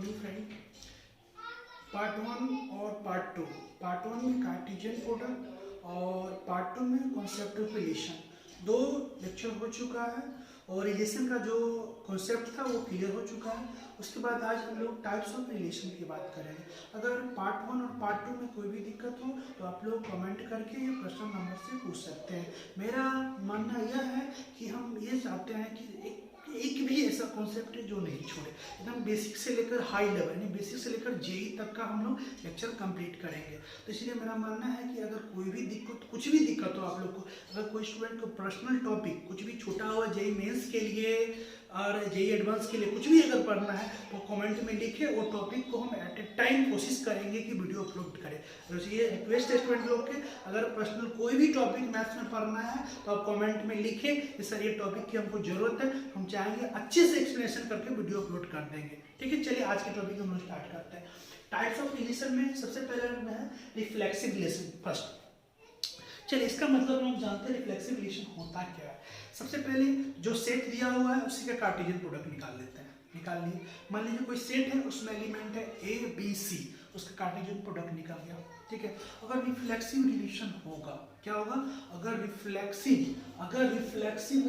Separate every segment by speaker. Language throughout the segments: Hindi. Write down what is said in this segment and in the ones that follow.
Speaker 1: Morning friend. पार्ट 1 और पार्ट 2। पार्ट 1 में कार्टेशियन प्रोडक्ट और पार्ट 2 में कॉन्सेप्ट ऑफ रिलेशन। दो लेक्चर हो चुका है और रिलेशन का जो कॉन्सेप्ट था वो क्लियर हो चुका है। उसके बाद आज हम लोग टाइप्स ऑफ रिलेशन की बात करेंगे। अगर पार्ट 1 और पार्ट 2 में कोई भी दिक्कत हो तो आप लोग कमेंट करके या पर्सनल नंबर से पूछ सकते हैं। मेरा मानना यह है कि हम ये चाहते हैं कि एक भी ऐसा कॉन्सेप्ट है जो नहीं छोड़े, एकदम बेसिक से लेकर हाई लेवल यानी बेसिक से लेकर जेई तक का हम लोग लेक्चर कंप्लीट करेंगे। तो इसलिए मेरा मानना है कि अगर कोई भी दिक्कत कुछ भी दिक्कत हो आप लोग को, अगर कोई स्टूडेंट को पर्सनल टॉपिक कुछ भी छोटा हुआ जेई मेंस के लिए और जेई एडवांस के लिए कुछ भी अगर पढ़ना है तो कमेंट में लिखे, वो टॉपिक को हम एट ए टाइम कोशिश करेंगे कि वीडियो अपलोड करें। तो ये रिक्वेस्ट है स्टूडेंट लोग के, अगर पर्सनल कोई भी टॉपिक मैथ्स में पढ़ना है तो आप कमेंट में लिखें कि सर ये टॉपिक की हमको जरूरत है, हम चाहेंगे अच्छे से एक्सप्लेनेशन करके वीडियो अपलोड कर देंगे। ठीक है, चलिए आज के टॉपिक हम लोग स्टार्ट करते हैं। टाइप्स ऑफ रिलेशन में सबसे पहले है रिफ्लेक्सिव रिलेशन फर्स्ट। चलिए इसका मतलब हम जानते हैं रिफ्लेक्सिव रिलेशन होता क्या है। सबसे पहले जो सेट दिया हुआ है उसी का कार्टेशियन प्रोडक्ट निकाल लेते हैं। निकाल लिए, मान लीजिए कोई सेट है उसमें एलिमेंट है ए बी सी, उसका कार्टेशियन प्रोडक्ट निकल गया। ठीक है, अगर रिफ्लेक्सिव रिलेशन होगा, क्या होगा? अगर रिफ्लेक्सिव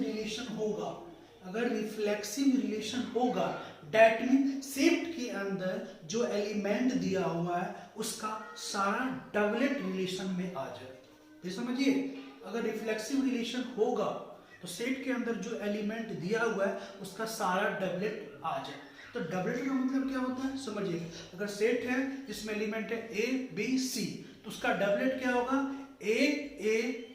Speaker 1: रिलेशन होगा, अगर रिफ्लेक्सिव रिलेशन होगा दैट मीन सेट के अंदर जो एलिमेंट दिया हुआ है उसका सारा डबलेट रिलेशन में आ जाए। ये समझिए, अगर रिफ्लेक्सिव रिलेशन होगा तो सेट के अंदर जो एलिमेंट दिया हुआ है उसका सारा डबलेट आ जाए। तो डबलेट का मतलब क्या होता है समझिए, अगर सेट है जिसमें एलिमेंट है ए बी सी तो उसका डबलेट क्या होगा? ए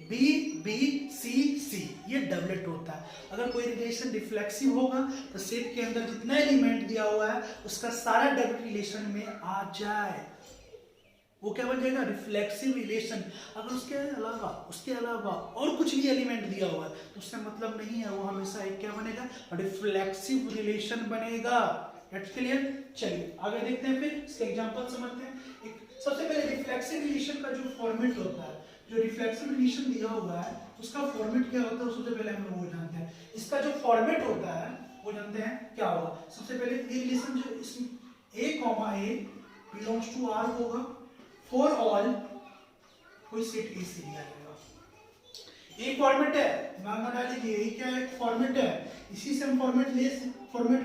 Speaker 1: बी बी सी सी, ये डबलेट होता है। अगर कोई रिलेशन रिफ्लेक्सिव होगा तो सेट के अंदर जितना एलिमेंट दिया हुआ है उसका सारा डबलेट रिलेशन में आ जाए, वो क्या बन जाएगा? Reflexive relation. अगर उसके अलावा और कुछ भी एलिमेंट दिया हुआ है तो उससे मतलब नहीं है, वो हमेशा एक क्या बनेगा? रिफ्लेक्सिव रिलेशन बनेगा। It's clear. चलिए आगे देखते हैं, फिर इसके एग्जांपल समझते हैं। सबसे पहले रिफ्लेक्सिव रिलेशन का जो फॉर्मेट होता है, जो रिफ्लेक्सिव रिलेशन दिया हुआ है उसका फॉर्मेट क्या होता है सबसे पहले हम लोग वो जानते हैं। इसका जो फॉर्मेट होता है वो जानते हैं क्या होगा। सबसे पहले ये रिलेशन जो इसमें a, बिलोंग्स टू r होगा फॉर ऑल, कोई सेट ए से लिया जाएगा। एक फॉर्मेट है, दिमाग में डाल लीजिए, क्या है? फॉर्मेट है। इसी से हम फॉर्मेट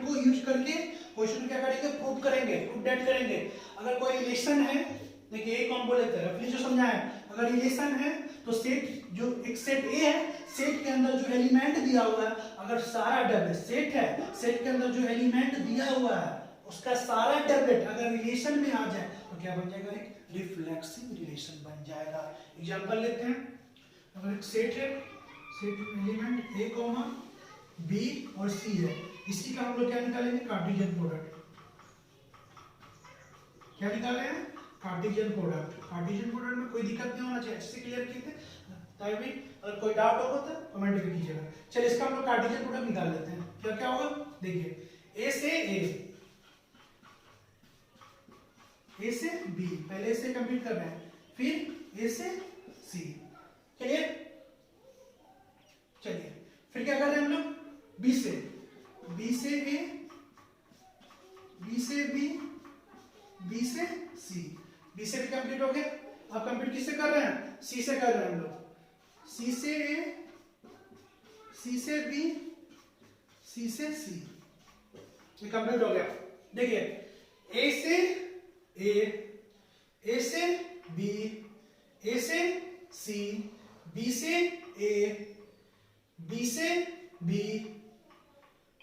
Speaker 1: को यूज करके क्वेश्चन क्या करेंगे? प्रूव करेंगे, प्रूव दैट करेंगे। अगर कोई रिलेशन है, देखिए एक हम बोले थे रफली जो समझाएं, अगर रिलेशन है तो सेट जो एक सेट ए है, सेट के अंदर जो एलिमेंट दिया हुआ है अगर सारा डबल सेट है, सेट के अंदर जो एलिमेंट दिया हुआ है उसका सारा डबलेट अगर रिलेशन में आ जाए तो क्या बन जाएगा? एक रिफ्लेक्सिव रिलेशन बन जाएगा। एग्जांपल लेते हैं, अगर एक सेट है, सेट एलिमेंट ए कॉमा बी और सी है, इसी का हम लोग क्या निकालेंगे? Cartesian product. क्या निकाले हैं? Cartesian product. कार्टेशियन प्रोडक्ट में कोई दिक्कत नहीं होना चाहिए, अच्छे से क्लियर किए थे तभी। अगर कोई डाउट होगा तो कमेंट में कीजिएगा। चलिए इसका हम लोग कार्टेशियन प्रोडक्ट निकाल लेते हैं। क्या क्या होगा देखिए, ए से बी, पहले से कंप्लीट कर रहे हैं, फिर ए से सी। चलिए फिर क्या कर रहे हैं हम लोग? बी से ए, बी से बी, बी से सी। बी से भी कंप्लीट हो गया। अब कंप्लीट किससे कर रहे हैं? सी से कर रहे हैं हम लोग। सी से ए, सी से बी, सी से सी, ये कंप्लीट हो गया। देखिए ए से ए से बी, ए से सी, बी से ए, बी से बी,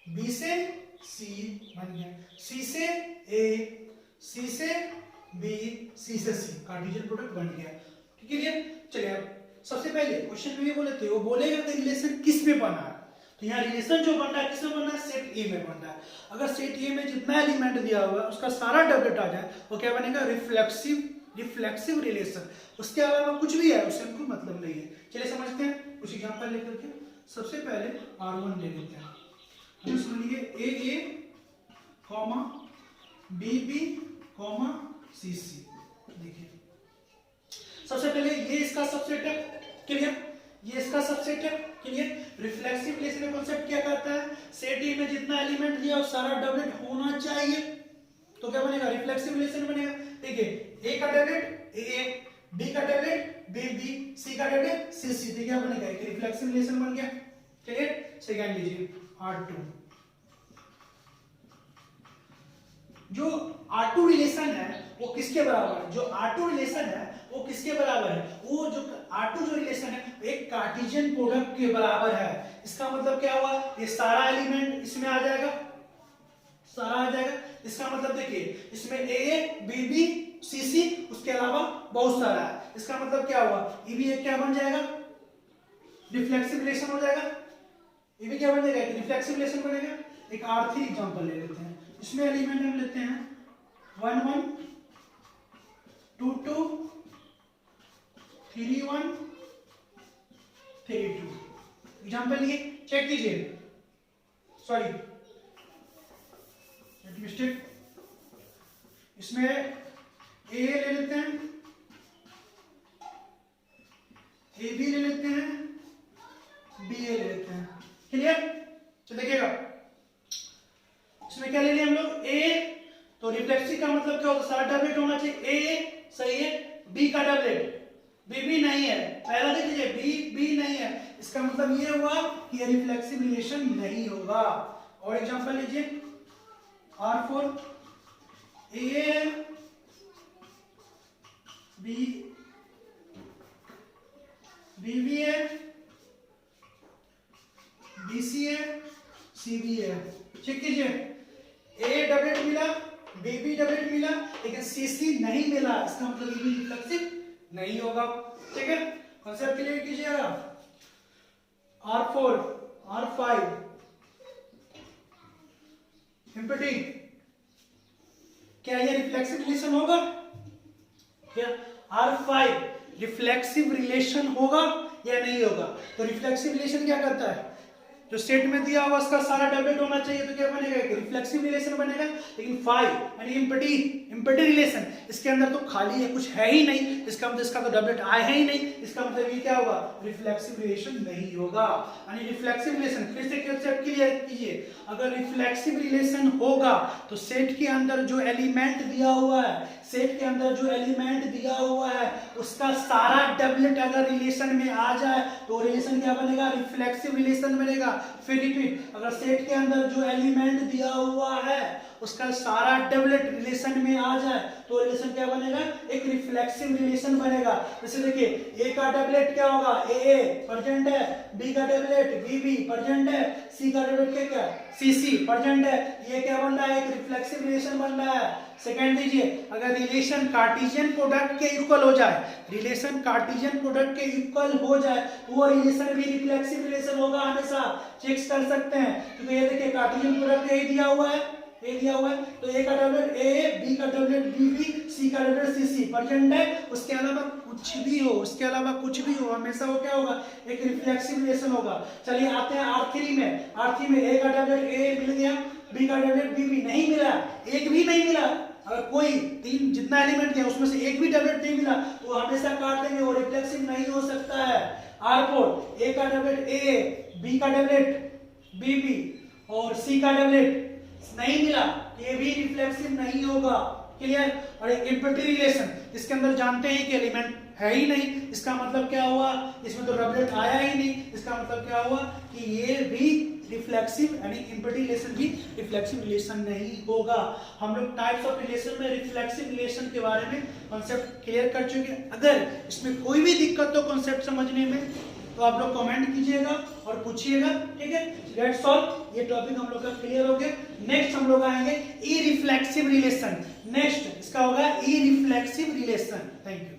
Speaker 1: बी से सी बन गया, सी से ए, सी से बी, सी से सी, कार्टेशियन प्रोडक्ट बन गया। ठीक है, चलिए अब सबसे पहले क्वेश्चन में ये बोले थे, वो बोलेगा कि रिलेशन किस में बना है, तो यहाँ रिलेशन जो बन रहा है किस में बन रहा है? सेट ए में बन रहा है। अगर सेट ए में जितना एलिमेंट दिया हुआ है उसका सारा डबलेट आ जाए वो क्या बनेगा? Reflexive relation. उसके अलावा कुछ भी है उससे हमको मतलब नहीं है। चलिए समझते हैं कुछ एग्जांपल लेकर के। सबसे पहले R1 ले लेते हैं, इसमें लिखिए ए कॉमा बी कॉमा सी। देखिए सबसे पहले ये इसका सबसेट है, क्लियर? ये इसका सबसेट है, क्लियर? रिफ्लेक्सिव रिलेशन का कांसेप्ट क्या कहता है? सेट ए में जितना एलिमेंट दिया हो सारा डबलेट होना चाहिए। तो क्या बनेगा, रिफ्लेक्सिव रिलेशन बनेगा। देखिए ए का डबलेट ए, बी का डबलेट बी बी, सी का डबलेट सी सी, तो क्या बनेगा, एक रिफ्लेक्सिव रिलेशन बन गया। क्लियर। सेकंड लीजिए R2। जो R2 रिलेशन है वो किसके बराबर है, जो R2 रिलेशन है वो किसके बराबर है, वो जो R2 जो रिलेशन है एक कार्टेशियन प्रोडक्ट के बराबर है। इसका मतलब क्या हुआ, ये सारा एलिमेंट इसमें आ जाएगा, सारा आ जाएगा। इसका मतलब देखिए इसमें ए बी बी सी सी, उसके अलावा बहुत सारा है। इसका मतलब क्या हुआ, ये भी एक क्या बन जाएगा, रिफ्लेक्सिव रिलेशन हो जाएगा। ये भी क्या बन जाएगा, रिफ्लेक्सिव रिलेशन बनेगा। एक R3 एग्जांपल ले लेते हैं, इसमें एलिमेंट हम लेते हैं 1 1 2 2 3 1 3 2। एग्जांपल लिए चेक कीजिए, सॉरी मिस्टेक, इसमें ए ले लेते हैं, ए बी ले लेते हैं, बी ए ले लेते हैं। क्लियर। तो देखिएगा इसमें क्या ले लिया हम लोग, ए, तो रिफ्लेक्सिव का मतलब क्या होता है, सारा डबलेट होना चाहिए। ए सही है, बी का डबलेट, बी भी नहीं है, पहला देख लीजिए बी बी नहीं है, इसका मतलब ये हुआ कि ये रिफ्लेक्सिव रिलेशन नहीं होगा। और एग्जांपल लीजिए R4 ए बी बी भी है, बी सी है, सी भी है। चेक कीजिए ए डबलेट मिला, बी बी डबलेट मिला, लेकिन सी सी नहीं मिला, इसका मतलब ये भी रिफ्लेक्सिव नहीं होगा। ठीक है, कॉन्सेप्ट क्लियर कीजिएगा। R4 R5 एम्पटी, क्या ये रिफ्लेक्सिव रिलेशन होगा, क्या R5 रिफ्लेक्सिव रिलेशन होगा या नहीं होगा। तो रिफ्लेक्सिव रिलेशन क्या करता है, जो सेट में दिया हुआ उसका सारा डबलेट होना चाहिए, तो क्या बनेगा, रिफ्लेक्सिव रिलेशन बनेगा। लेकिन 5 यानी इम्पटी रिलेशन, इसके अंदर तो खाली है, कुछ है ही नहीं, इसका मतलब इसका तो डबलेट आया ही नहीं, इसका मतलब ये क्या होगा, रिफ्लेक्सिव रिलेशन नहीं होगा। यानी रिफ्लेक्सिव रिलेशन फिर से कंसेप्ट क्लियर कीजिए, अगर रिफ्लेक्सिव रिलेशन होगा तो सेट के अंदर जो एलिमेंट दिया हुआ है, सेट के अंदर जो एलिमेंट दिया हुआ है उसका सारा डबलेट अगर रिलेशन में आ जाए तो रिलेशन क्या बनेगा, रिफ्लेक्सिव रिलेशन बनेगा। फिर रिपीट, अगर सेट के अंदर जो एलिमेंट दिया हुआ है उसका सारा डबलेट रिलेशन में आ जाए तो रिलेशन क्या बनेगा, एक रिफ्लेक्सिव रिलेशन बनेगा। जैसे देखिए ए का डबलेट क्या होगा, ए प्रेजेंट है, बी का डबलेट बी बी प्रेजेंट है, सी का डबलेट क्या सी सी प्रेजेंट है, ये क्या बन रहा है, एक रिफ्लेक्सिव रिलेशन बन रहा है। सेकंड दीजिए, अगर रिलेशन कार्टेशियन प्रोडक्ट के इक्वल हो जाए, रिलेशन कार्टेशियन प्रोडक्ट के इक्वल हो जाए वो रिलेशन भी रिफ्लेक्सिव रिलेशन होगा हमेशा। चेक कर सकते हैं, क्योंकि ये देखिए कार्टेशियन प्रोडक्ट ए दिया हुआ है, ए दिया हुआ है, तो ए का डबलेट ए, बी का डबलेट बी बी, सी का डबलेट सी सी प्रेजेंट है, उसके अलावा कुछ भी हो, उसके अलावा कुछ भी हो, हमेशा वो क्या होगा, एक रिफ्लेक्सिव रिलेशन होगा। चलिए आते हैं R3 में, R3 में ए का डबलेट ए मिल गया, बी का डबलेट बी बी नहीं मिला, एक भी नहीं मिला। अगर कोई तीन जितना एलिमेंट दिया उसमें से एक भी डबलेट नहीं मिला तो हमेशा काट देंगे, वो रिफ्लेक्सिव नहीं हो सकता है। R4 ए का डबलेट ए, बी का डबलेट बी बी और सी का डबलेट नहीं मिला, ये भी रिफ्लेक्सिव नहीं होगा। क्लियर। और एक एम्पटी रिलेशन, इसके अंदर जानते हैं कि एलिमेंट है ही नहीं, इसका मतलब क्या हुआ, इसमें तो डबलेट आया ही नहीं, इसका मतलब क्या हुआ कि ये भी रिफ्लेक्सिव यानी एम्पटी रिलेशन भी रिफ्लेक्सिव रिलेशन नहीं होगा। हम लोग टाइप्स ऑफ रिलेशन में रिफ्लेक्सिव रिलेशन के बारे में कॉन्सेप्ट क्लियर कर चुके हैं। अगर इसमें कोई भी दिक्कत हो कॉन्सेप्ट समझने में तो आप लोग कमेंट कीजिएगा और पूछिएगा। ठीक है, दैट्स ऑल, ये टॉपिक हम लोग का क्लियर हो गया। नेक्स्ट हम लोग आएंगे ई रिफ्लेक्सिव रिलेशन। नेक्स्ट इसका होगा ई रिफ्लेक्सिव रिलेशन। Thank you.